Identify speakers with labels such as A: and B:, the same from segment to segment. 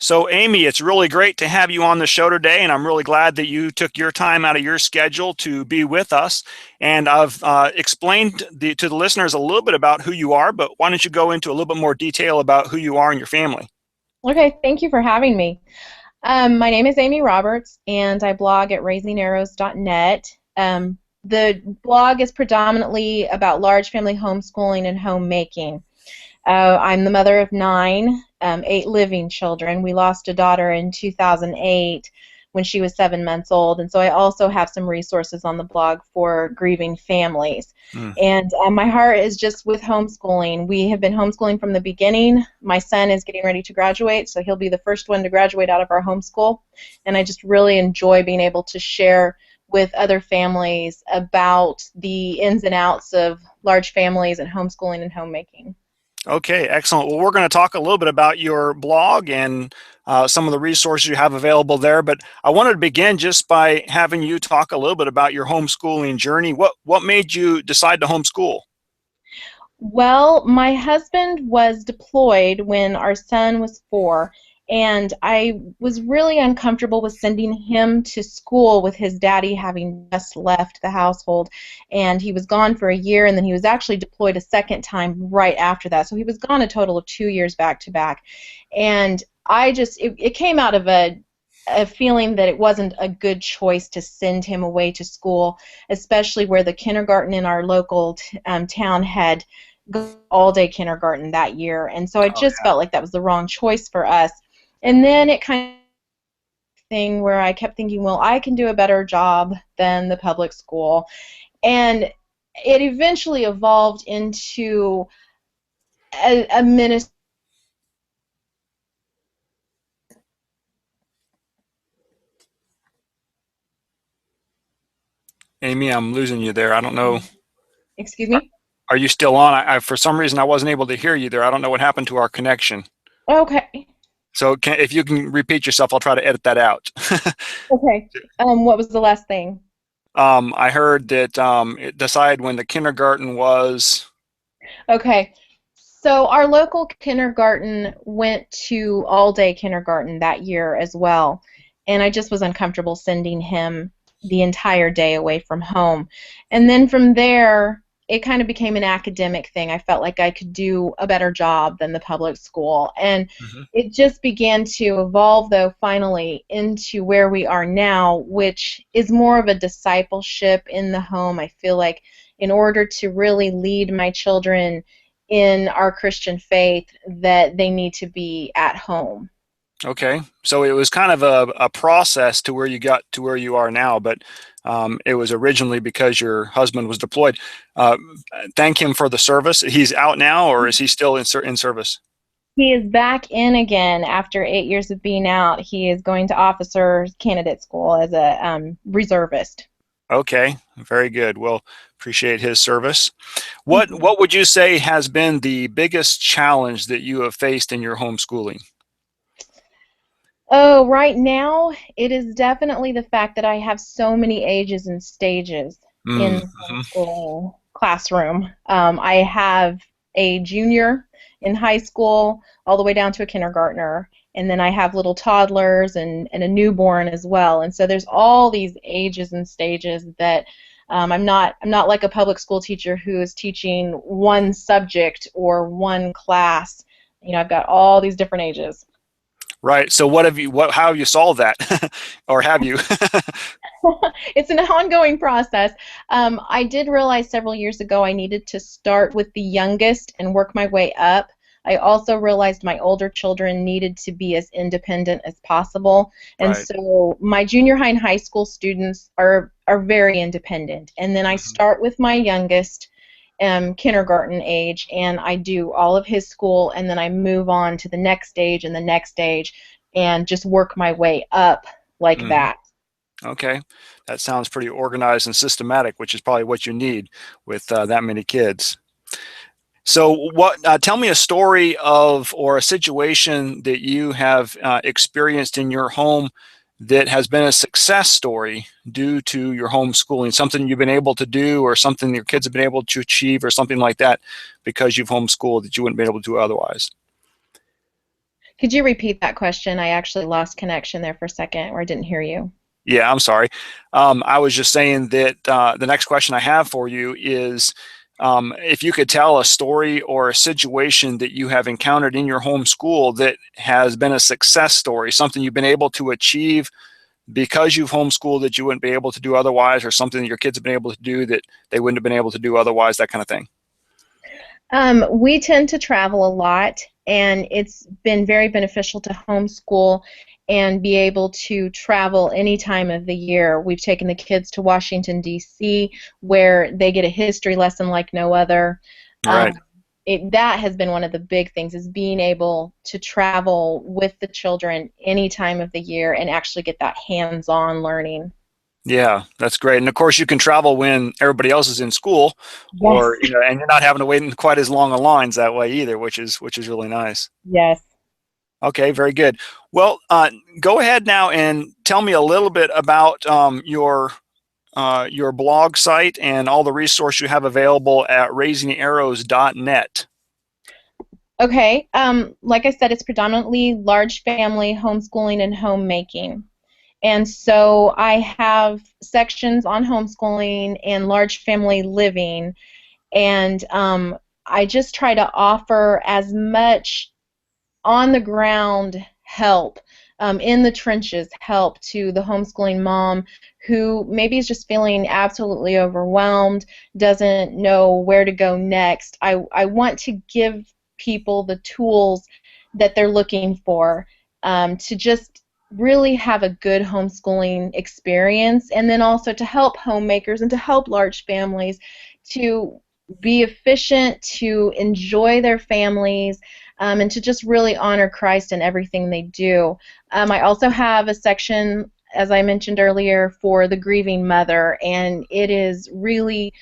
A: So, Amy, it's really great to have you on the show today, and I'm really glad that you took your time out of your schedule to be with us. And I've explained to the listeners a little bit about who you are, but why don't you go into a little bit more detail about who you are and your family?
B: Okay, thank you for having me. My name is Amy Roberts, and I blog at raisingarrows.net. The blog is predominantly about large family homeschooling and homemaking. I'm the mother of nine, 8 living children. We lost a daughter in 2008 when she was 7 months old, and so I also have some resources on the blog for grieving families.
A: Mm.
B: And my heart is just with homeschooling. We have been homeschooling from the beginning. My son is getting ready to graduate, so he'll be the first one to graduate out of our homeschool, and I just really enjoy being able to share with other families about the ins and outs of large families and homeschooling and homemaking.
A: Okay, excellent. Well, we're going to talk a little bit about your blog and some of the resources you have available there, but I wanted to begin just by having you talk a little bit about your homeschooling journey. What made you decide to homeschool?
B: Well, my husband was deployed when our son was 4, and I was really uncomfortable with sending him to school with his daddy having just left the household. And he was gone for a year, and then he was actually deployed a second time right after that. So he was gone a total of 2 years back to back. And it came out of a feeling that it wasn't a good choice to send him away to school, especially where the kindergarten in our local town had all-day kindergarten that year, and so I
A: Oh,
B: just felt like that was the wrong choice for us. And then it kind of thing where I kept thinking, well, I can do a better job than the public school, and it eventually evolved into a ministry.
A: Amy, I'm losing you there. I don't know.
B: Excuse
A: Are,
B: me?
A: are you still on? For some reason, I wasn't able to hear you there. I don't know what happened to our connection.
B: Okay.
A: So if you can repeat yourself, I'll try to edit that out.
B: Okay. What was the last thing?
A: I heard that it decided when the kindergarten was.
B: Okay. So our local kindergarten went to all-day kindergarten that year as well, and I just was uncomfortable sending him the entire day away from home. And then from there, it kind of became an academic thing. I felt like I could do a better job than the public school, and
A: Mhm.
B: it just began to evolve, though, finally into where we are now, which is more of a discipleship in the home. I feel like in order to really lead my children in our Christian faith, that they need to be at home.
A: Okay, so it was kind of a process to where you got to where you are now, but it was originally because your husband was deployed. Uh, thank him for the service. He's out now, or is he still in service?
B: He is back in again after 8 years of being out. He is going to officer candidate school as a reservist.
A: Okay, very good. Well, appreciate his service.
B: Mhm.
A: What would you say has been the biggest challenge that you have faced in your homeschooling?
B: Oh, right now it is definitely the fact that I have so many ages and stages in the
A: Mm-hmm.
B: homeschool classroom. I have a junior in high school all the way down to a kindergartner, and then I have little toddlers and a newborn as well. And so there's all these ages and stages that I'm not like a public school teacher who is teaching one subject or one class. You know, I've got all these different ages.
A: Right. So how have you solved that? Or have you?
B: It's an ongoing process. I did realize several years ago I needed to start with the youngest and work my way up. I also realized my older children needed to be as independent as possible. And
A: Right.
B: so my junior high and high school students are very independent. And then I
A: Mhm.
B: start with my youngest, kindergarten age, and I do all of his school, and then I move on to the next stage and the next stage and just work my way up like
A: Mhm.
B: that.
A: Okay. That sounds pretty organized and systematic, which is probably what you need with that many kids. So, tell me a story of or a situation that you have experienced in your home that has been a success story due to your homeschooling, something you've been able to do, or something your kids have been able to achieve, or something like that because you've homeschooled that you wouldn't be able to do otherwise.
B: Could you repeat that question? I actually lost connection there for a second, or I didn't hear you.
A: Yeah, I'm sorry. I was just saying that the next question I have for you is if you could tell a story or a situation that you have encountered in your homeschool that has been a success story, something you've been able to achieve because you've homeschooled that you wouldn't be able to do otherwise, or something that your kids have been able to do that they wouldn't have been able to do otherwise, that kind of thing.
B: We tend to travel a lot, and it's been very beneficial to homeschool and be able to travel any time of the year. We've taken the kids to Washington, D.C., where they get a history lesson like no other.
A: Right.
B: Um, that has been one of the big things, is being able to travel with the children any time of the year and actually get that hands-on learning.
A: Yeah, that's great. And of course, you can travel when everybody else is in school,
B: Yes.
A: or and you're not having to wait in quite as long a lines that way either, which is really nice.
B: Yes.
A: Okay, very good. Well, go ahead now and tell me a little bit about your blog site and all the resources you have available at raisingarrows.net.
B: Okay. Like I said, it's predominantly large family homeschooling and homemaking. And so I have sections on homeschooling and large family living, and I just try to offer as much on the ground help, in the trenches help to the homeschooling mom who maybe is just feeling absolutely overwhelmed, doesn't know where to go next. I want to give people the tools that they're looking for, to just really have a good homeschooling experience, and then also to help homemakers and to help large families to be efficient, to enjoy their families, and to just really honor Christ in everything they do. I also have a section, as I mentioned earlier, for the grieving mother, and it is really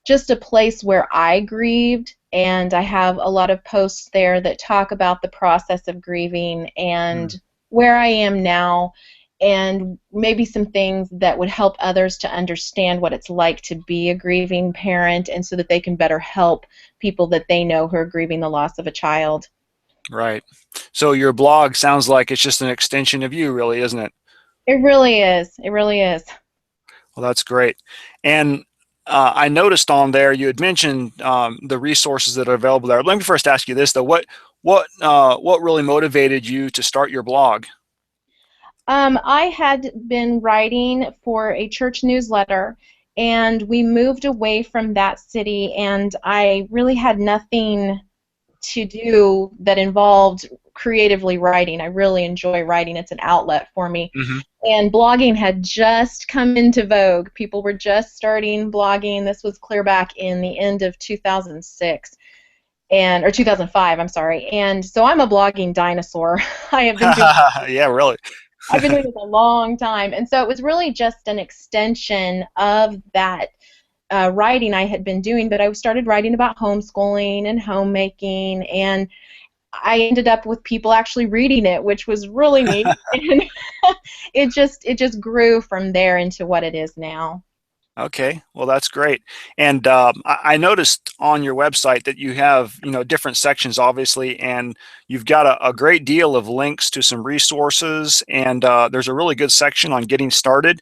B: just a place where I grieved, and I have a lot of posts there that talk about the process of grieving and
A: Mm,
B: where I am now, and maybe some things that would help others to understand what it's like to be a grieving parent, and so that they can better help people that they know who are grieving the loss of a child.
A: right. So your blog sounds like it's just an extension of you, really, isn't it?
B: It really is. It really is.
A: Well, that's great. And I noticed on there you had mentioned the resources that are available there. Let me first ask you this though: what really motivated you to start your blog?
B: I had been writing for a church newsletter, and we moved away from that city, and I really had nothing to do that involved creatively writing. I really enjoy writing. It's an outlet for me.
A: Hmm.
B: And blogging had just come into vogue. People were just starting blogging. This was clear back in the end of 2006, and or 2005, I'm sorry. And so I'm a blogging dinosaur. I have been doing
A: Yeah, really.
B: I've been doing this a long time, and so it was really just an extension of that writing I had been doing. But I started writing about homeschooling and homemaking, and I ended up with people actually reading it, which was really neat. And it just grew from there into what it is now.
A: Okay, well that's great. And I noticed on your website that you have, different sections, obviously, and you've got a great deal of links to some resources. And there's a really good section on getting started.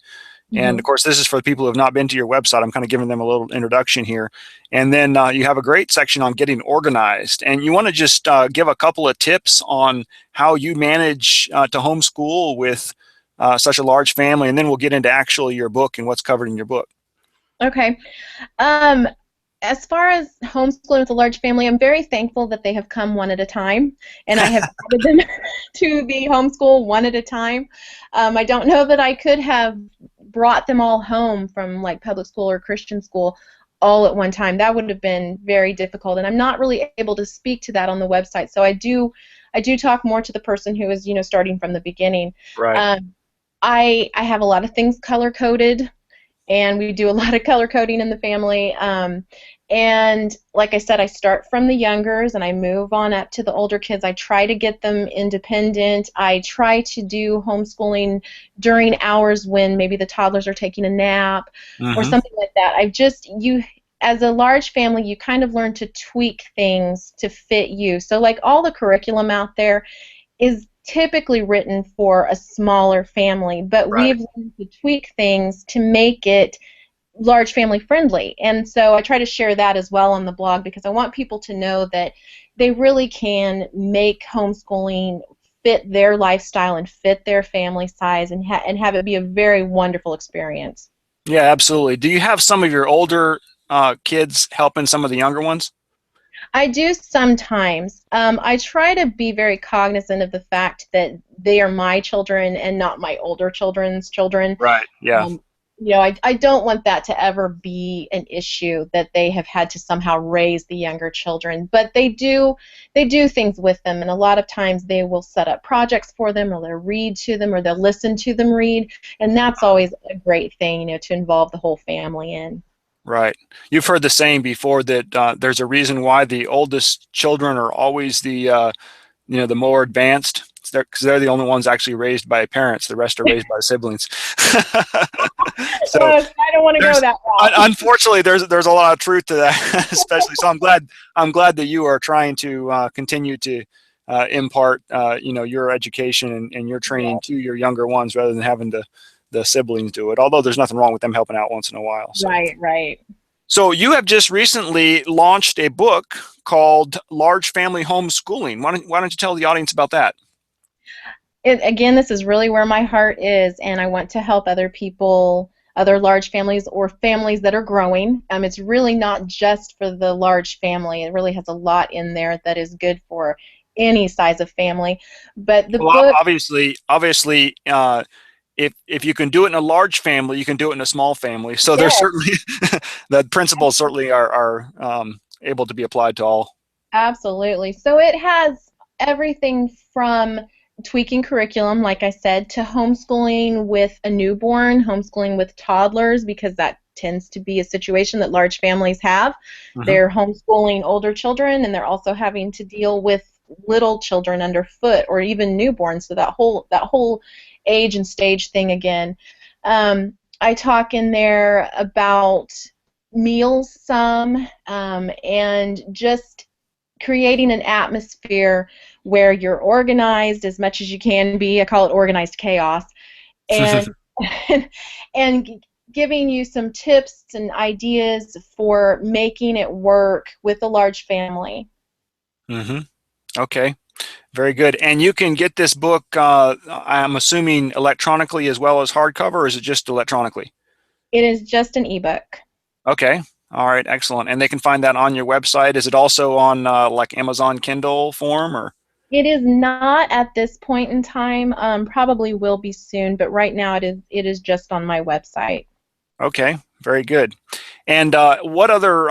A: And of
B: Hmm.
A: course, this is for the people who have not been to your website. I'm kind of giving them a little introduction here. And then you have a great section on getting organized. And you want to just give a couple of tips on how you manage to homeschool with such a large family. And then we'll get into actually your book and what's covered in your book.
B: Okay. Um, as far as homeschooling with a large family, I'm very thankful that they have come one at a time, and I have added them to the homeschool one at a time. I don't know that I could have brought them all home from like public school or Christian school all at one time. That would have been very difficult, and I'm not really able to speak to that on the website. So I do talk more to the person who is starting from the beginning.
A: Right.
B: Um, I have a lot of things color coded, and we do a lot of color coding in the family. And like I said, I start from the youngers and I move on up to the older kids. I try to get them independent. I try to do homeschooling during hours when maybe the toddlers are taking a nap or
A: Hmm.
B: something like that. As a large family, you kind of learn to tweak things to fit you. So like all the curriculum out there, is typically written for a smaller family, but
A: Right.
B: we've learned to tweak things to make it large family friendly. And so I try to share that as well on the blog because I want people to know that they really can make homeschooling fit their lifestyle and fit their family size and, and have it be a very wonderful experience.
A: Yeah, absolutely. Do you have some of your older kids helping some of the younger ones?
B: I do sometimes. I try to be very cognizant of the fact that they are my children and not my older children's children.
A: Right. Yeah.
B: Um, I don't want that to ever be an issue that they have had to somehow raise the younger children. But they do things with them, and a lot of times they will set up projects for them, or they'll read to them, or they'll listen to them read, and that's always a great thing, to involve the whole family in.
A: Right. You've heard the saying before that there's a reason why the oldest children are always the more advanced. Because they're the only ones actually raised by parents. The rest are raised by siblings. So
B: I don't want to go
A: there's
B: that route.
A: unfortunately there's a lot of truth to that, especially. So I'm glad that you are trying to continue to impart your education and your training to your younger ones rather than having the siblings do it. Although there's nothing wrong with them helping out once in a while. So.
B: Right, right.
A: So you have just recently launched a book called Large Family Homeschooling. Why don't you tell the audience about that?
B: Again, this is really where my heart is, and I want to help other people, other large families or families that are growing. It's really not just for the large family. It really has a lot in there that is good for any size of family. But the
A: Well,
B: book,
A: obviously, if you can do it in a large family, you can do it in a small family. So there's
B: yes,
A: certainly the principles certainly are able to be applied to all.
B: absolutely. So it has everything from tweaking curriculum, like I said, to homeschooling with a newborn, homeschooling with toddlers, because that tends to be a situation that large families have.
A: Hmm.
B: They're homeschooling older children, and they're also having to deal with little children underfoot or even newborns. So that whole age and stage thing again. I talk in there about meals some, and just creating an atmosphere where you're organized as much as you can be. I call it organized chaos, and and giving you some tips and ideas for making it work with a large family.
A: Hmm. Okay, very good. And you can get this book, I'm assuming, electronically as well as hardcover, or is it just electronically?
B: It is just an ebook.
A: Okay. All right. Excellent. And they can find that on your website. Is it also on like Amazon Kindle form or?
B: It is not at this point in time. Probably will be soon, but right now it is just on my website.
A: Okay. Very good. And what other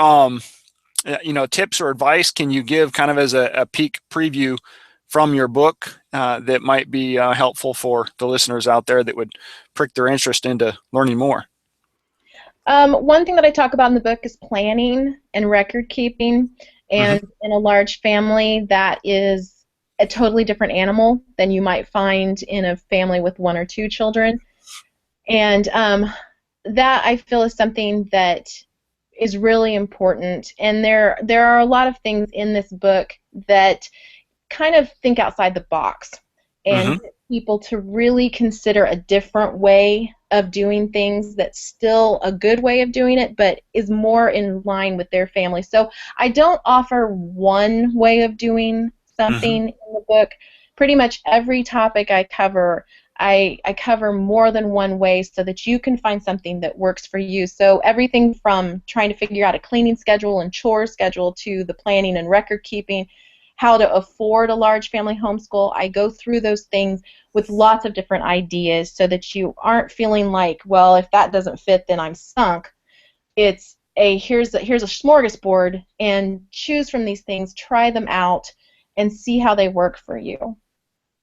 A: tips or advice can you give kind of as a peek preview from your book that might be helpful for the listeners out there that would prick their interest into learning more?
B: One thing that I talk about in the book is planning and record keeping.
A: Hmm.
B: And in a large family, that is a totally different animal than you might find in a family with one or two children. And that I feel is something that is really important. And there are a lot of things in this book that kind of think outside the box
A: Hmm.
B: and get people to really consider a different way of doing things that's still a good way of doing it, but is more in line with their family. So I don't offer one way of doing
A: Hmm.
B: something in the book. Pretty much every topic I cover, I cover more than one way so that you can find something that works for you. So everything from trying to figure out a cleaning schedule and chore schedule to the planning and record keeping, how to afford a large family homeschool. I go through those things with lots of different ideas so that you aren't feeling like, well, if that doesn't fit, then I'm sunk. It's a here's a smorgasbord and choose from these things, try them out, and see how they work for you.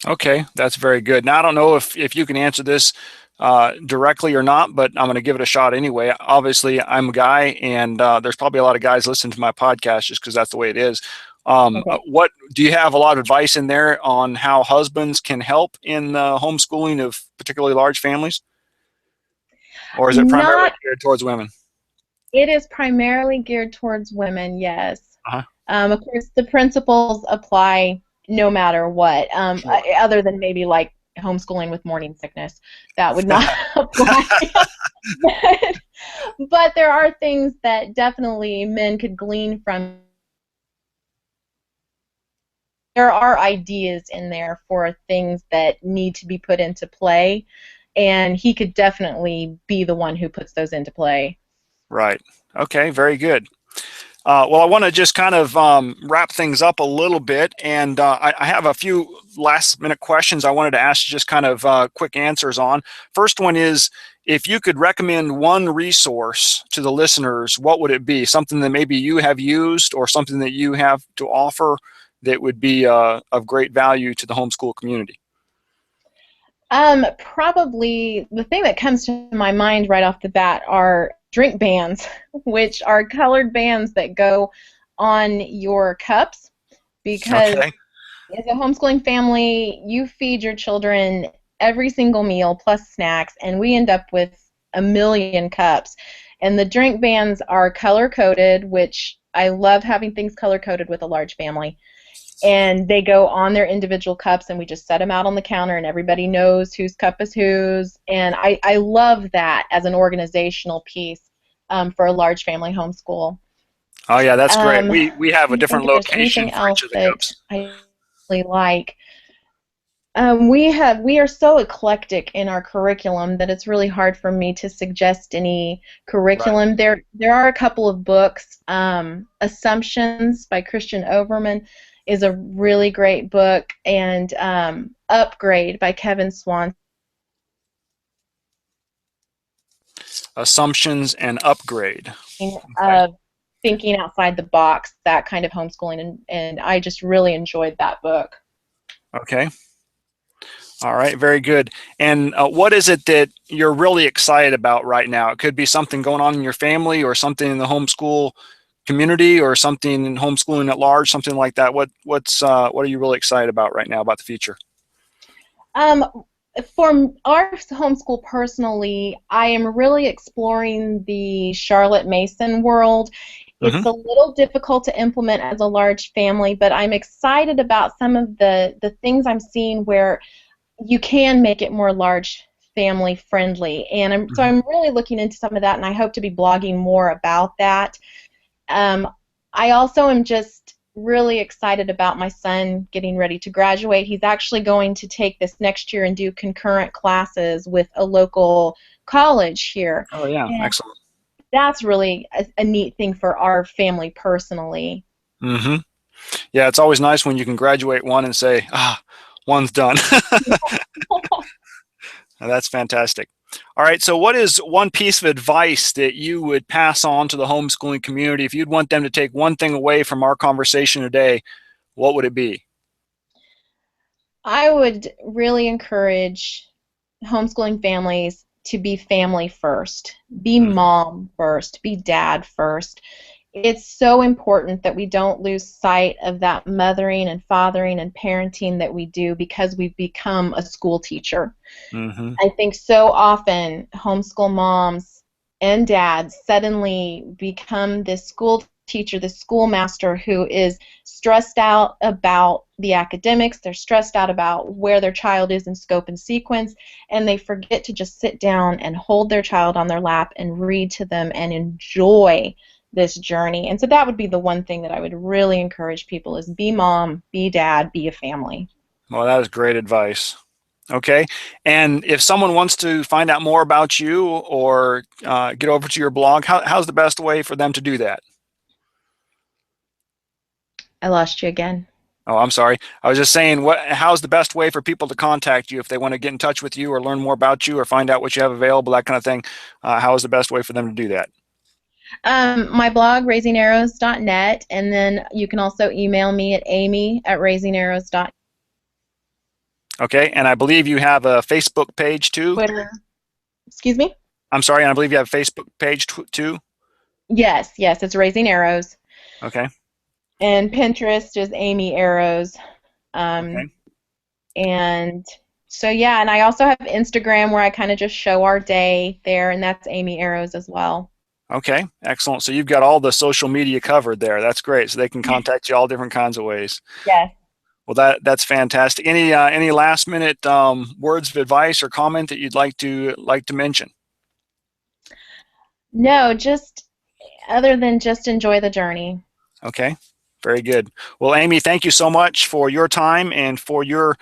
A: Okay, that's very good. Now, I don't know if you can answer this directly or not, but I'm going to give it a shot anyway. Obviously, I'm a guy, and there's probably a lot of guys listening to my podcast just because that's the way it is.
B: Okay.
A: What do you have a lot of advice in there on how husbands can help in the homeschooling of particularly large families, or is it primarily
B: Not
A: geared towards women?
B: It is primarily geared towards women, yes.
A: Uh-huh.
B: Of course, the principles apply no matter what.
A: Sure.
B: Other than maybe like homeschooling with morning sickness, that would not apply. but, but there are things that definitely men could glean from. There are ideas in there for things that need to be put into play, and he could definitely be the one who puts those into play.
A: Right. Okay, very good. Well, I want to just kind of wrap things up a little bit, and I have a few last minute questions I wanted to ask you, just kind of quick answers on. First one is, if you could recommend one resource to the listeners, what would it be? Something that maybe you have used or something that you have to offer that would be of great value to the homeschool community?
B: Probably the thing that comes to my mind right off the bat are drink bands, which are colored bands that go on your cups because
A: Okay.
B: as a homeschooling family, you feed your children every single meal plus snacks, and we end up with a million cups. And the drink bands are color coded, which I love having things color coded with a large family. And they go on their individual cups, and we just set them out on the counter, and everybody knows whose cup is whose. And I love that as an organizational piece for a large family homeschool.
A: Oh yeah, that's great. We have a
B: Trying to think
A: different
B: if there's
A: location
B: anything
A: for each
B: else
A: of the
B: that
A: cups.
B: I really like. We are so eclectic in our curriculum that it's really hard for me to suggest any
A: Right.
B: curriculum. There are a couple of books. Assumptions by Christian Overman is a really great book, and Upgrade by Kevin Swan.
A: Assumptions and upgrade. Okay.
B: Of thinking outside the box, that kind of homeschooling, and I just really enjoyed that book.
A: Okay. All right, very good. And what is it that you're really excited about right now? It could be something going on in your family or something in the homeschool community or something in homeschooling at large, something like that. What are you really excited about right now about the future?
B: Um, for our homeschool personally, I am really exploring the Charlotte Mason world.
A: Hmm.
B: It's a little difficult to implement as a large family, but I'm excited about some of the things I'm seeing where you can make it more large family friendly. And
A: Hmm.
B: I'm really looking into some of that, and I hope to be blogging more about that. Um, I also am just really excited about my son getting ready to graduate. He's actually going to take this next year and do concurrent classes with a local college here.
A: Oh yeah,
B: And
A: excellent.
B: that's really a neat thing for our family personally.
A: Hmm. Yeah, it's always nice when you can graduate one and say, ah, one's done. That's fantastic. All right, so what is one piece of advice that you would pass on to the homeschooling community if you'd want them to take one thing away from our conversation today? What would it be?
B: I would really encourage homeschooling families to be family first, be
A: Hmm.
B: mom first, be dad first. It's so important that we don't lose sight of that mothering and fathering and parenting that we do because we've become a school teacher.
A: Hmm.
B: I think so often homeschool moms and dads suddenly become this school teacher, this schoolmaster who is stressed out about the academics, they're stressed out about where their child is in scope and sequence, and they forget to just sit down and hold their child on their lap and read to them and enjoy this journey. And so that would be the one thing that I would really encourage people is be mom, be dad, be a family.
A: Well, that is great advice. Okay. And if someone wants to find out more about you or get over to your blog, how's the best way for them to do that?
B: I lost you again.
A: Oh, I'm sorry. I was just saying, how's the best way for people to contact you if they want to get in touch with you or learn more about you or find out what you have available, that kind of thing? How is the best way for them to do that?
B: My blog, raisingarrows.net, and then you can also email me at amy@raisingarrows.net.
A: Okay. And I believe you have a Facebook page too.
B: Twitter, excuse me?
A: I'm sorry. And I believe you have a Facebook page too.
B: Yes, yes, it's Raising Arrows.
A: Okay.
B: And Pinterest is Amy Arrows. Um,
A: Okay.
B: and so, yeah, and I also have Instagram where I kind of just show our day there, and that's Amy Arrows as well.
A: Okay. Excellent. So you've got all the social media covered there. That's great. So they can contact you all different kinds of ways.
B: Yes.
A: Well, that's fantastic. Any last minute words of advice or comment that you'd like to mention?
B: No, just other than just enjoy the journey.
A: Okay, very good. Well, Amy, thank you so much for your time and for your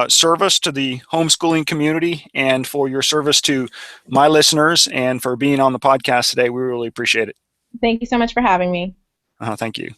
A: service to the homeschooling community and for your service to my listeners and for being on the podcast today. We really appreciate it.
B: Thank you so much for having me.
A: Thank you.